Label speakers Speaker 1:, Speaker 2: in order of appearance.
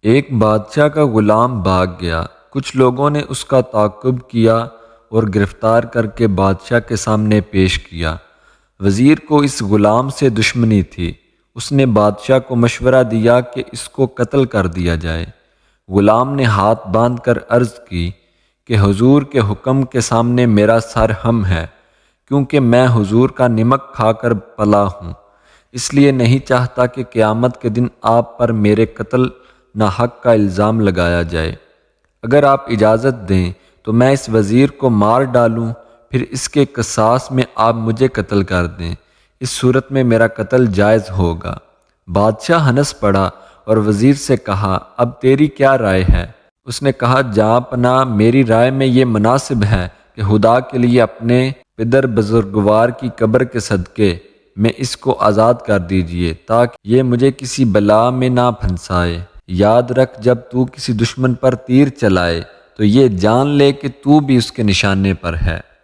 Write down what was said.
Speaker 1: ایک بادشاہ کا غلام بھاگ گیا۔ کچھ لوگوں نے اس کا تعاقب کیا اور گرفتار کر کے بادشاہ کے سامنے پیش کیا۔ وزیر کو اس غلام سے دشمنی تھی۔ اس نے بادشاہ کو مشورہ دیا کہ اس کو قتل کر دیا جائے۔ غلام نے ہاتھ باندھ کر عرض کی کہ حضور کے حکم کے سامنے میرا سر ہم ہے، کیونکہ میں حضور کا نمک کھا کر پلا ہوں، اس لیے نہیں چاہتا کہ قیامت کے دن آپ پر میرے قتل ناحق کا الزام لگایا جائے۔ اگر آپ اجازت دیں تو میں اس وزیر کو مار ڈالوں، پھر اس کے قصاص میں آپ مجھے قتل کر دیں۔ اس صورت میں میرا قتل جائز ہوگا۔ بادشاہ ہنس پڑا اور وزیر سے کہا، اب تیری کیا رائے ہے؟ اس نے کہا، جہاں پناہ میری رائے میں یہ مناسب ہے کہ خدا کے لیے اپنے پدر بزرگوار کی قبر کے صدقے میں اس کو آزاد کر دیجئے تاکہ یہ مجھے کسی بلا میں نہ پھنسائے۔ یاد رکھ، جب تو کسی دشمن پر تیر چلائے تو یہ جان لے کہ تو بھی اس کے نشانے پر ہے۔